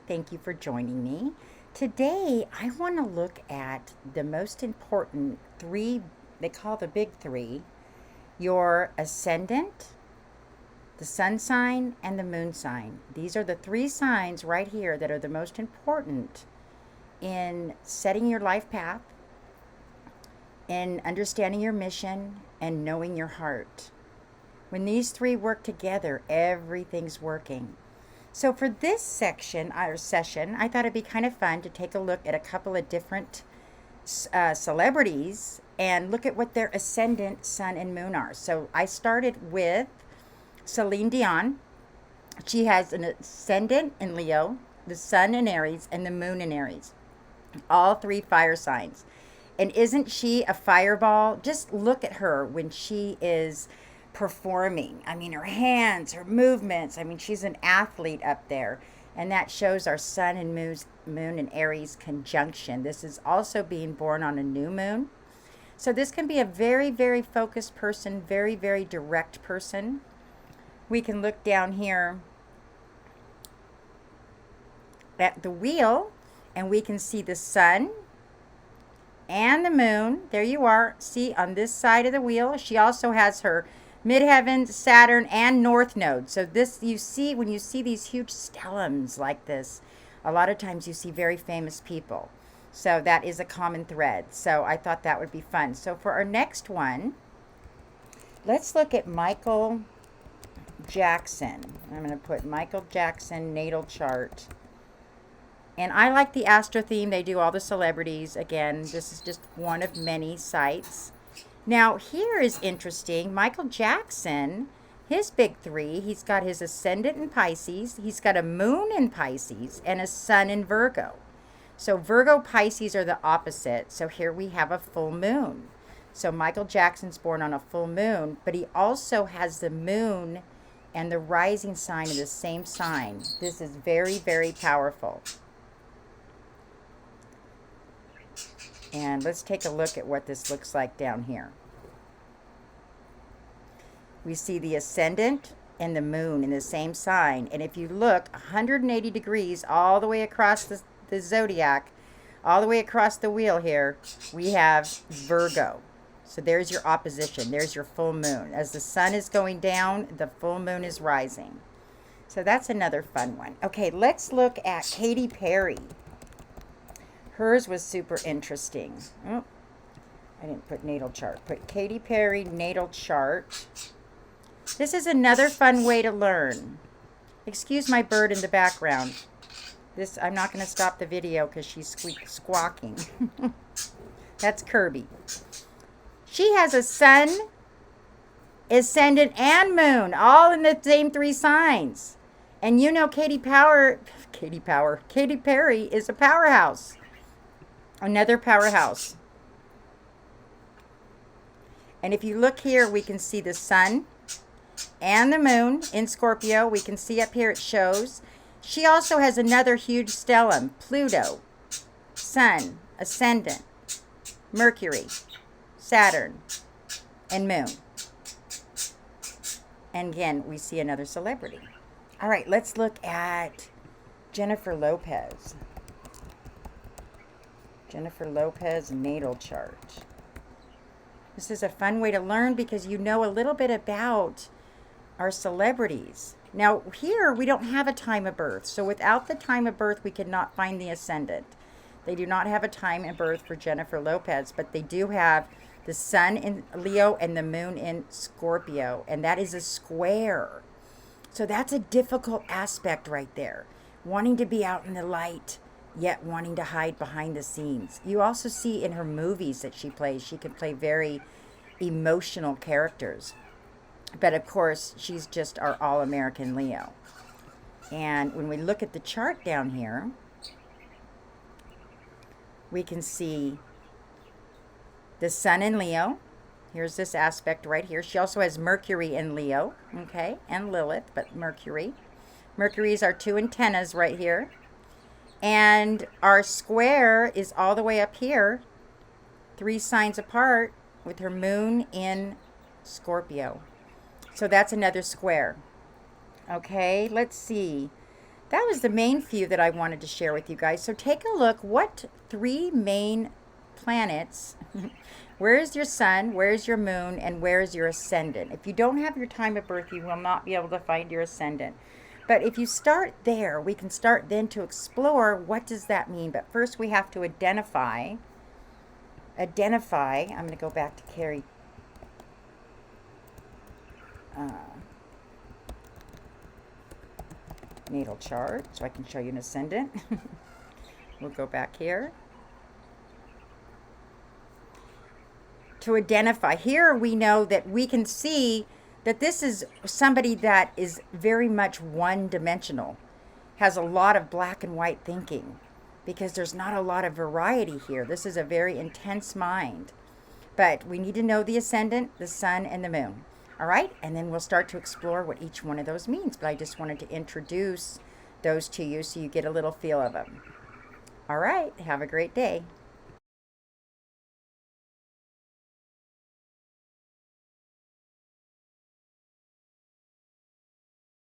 Thank you for joining me. Today, I want to look at the most important three, they call the big three, your ascendant, the sun sign, and the moon sign. These are the three signs right here that are the most important in setting your life path, in understanding your mission, and knowing your heart. When these three work together, everything's working. So for this section or session, I thought it'd be kind of fun to take a look at a couple of different celebrities and look at what their ascendant, sun, and moon are. So I started with Celine Dion. She has an ascendant in Leo, the sun in Aries, and the moon in Aries. All three fire signs. And isn't she a fireball? Just look at her when she is performing. I mean, her hands, her movements. I mean, she's an athlete up there. And that shows our sun and moon and Aries conjunction. This is also being born on a new moon. So this can be a very, very focused person, very, very direct person. We can look down here at the wheel and we can see the sun and the moon. There you are. See, on this side of the wheel, she also has her midheaven, Saturn, and north node. So this, you see, when you see these huge stellums like this, a lot of times you see very famous people. So that is a common thread. So I thought that would be fun. So for our next one, let's look at Michael Jackson. I'm going to put Michael Jackson natal chart. And I like the Astro theme. They do all the celebrities. Again, this is just one of many sites. Now, here is interesting. Michael Jackson, his big three, he's got his ascendant in Pisces, he's got a moon in Pisces, and a sun in Virgo. So Virgo, Pisces are the opposite. So here we have a full moon. So Michael Jackson's born on a full moon, but he also has the moon and the rising sign of the same sign. This is very, very powerful. And let's take a look at what this looks like down here. We see the ascendant and the moon in the same sign. And if you look 180 degrees all the way across the zodiac, all the way across the wheel here, we have Virgo. So there's your opposition. There's your full moon. As the sun is going down, the full moon is rising. So that's another fun one. Okay, let's look at Katy Perry. Hers was super interesting. Oh, I didn't put natal chart. Put Katy Perry natal chart. This is another fun way to learn. Excuse my bird in the background. I'm not going to stop the video because she's squawking. That's Kirby. She has a sun, ascendant, and moon, all in the same three signs. And you know Katy Perry is a powerhouse. Another powerhouse. And if you look here, we can see the sun and the moon in Scorpio. We can see up here it shows. She also has another huge stellium, Pluto, sun, ascendant, Mercury, Saturn, and moon. And again, we see another celebrity. All right, let's look at Jennifer Lopez. Jennifer Lopez natal chart. This is a fun way to learn because you know a little bit about our celebrities. Now here we don't have a time of birth. So without the time of birth we cannot find the ascendant. They do not have a time of birth for Jennifer Lopez, but they do have the sun in Leo and the moon in Scorpio. And that is a square. So that's a difficult aspect right there. Wanting to be out in the light, yet wanting to hide behind the scenes. You also see in her movies that she plays, she can play very emotional characters. But of course, she's just our all-American Leo. And when we look at the chart down here, we can see the sun in Leo. Here's this aspect right here. She also has Mercury in Leo, okay, and Lilith, but Mercury. Mercury's our two antennas right here. And our square is all the way up here, 3 signs apart, with her moon in Scorpio. So that's another square. Okay, let's see. that was the main few that I wanted to share with you guys. So take a look. What 3 main planets, where is your sun, where is your moon, and where is your ascendant? If you don't have your time of birth, you will not be able to find your ascendant. But if you start there, we can start then to explore what does that mean. But first we have to identify, I'm going to go back to Carrie. Natal chart so I can show you an ascendant. We'll go back here. To identify, here we know that we can see that this is somebody that is very much one-dimensional, has a lot of black and white thinking, because there's not a lot of variety here. This is a very intense mind. But we need to know the ascendant, the sun, and the moon. All right, and then we'll start to explore what each one of those means. But I just wanted to introduce those to you so you get a little feel of them. All right, have a great day.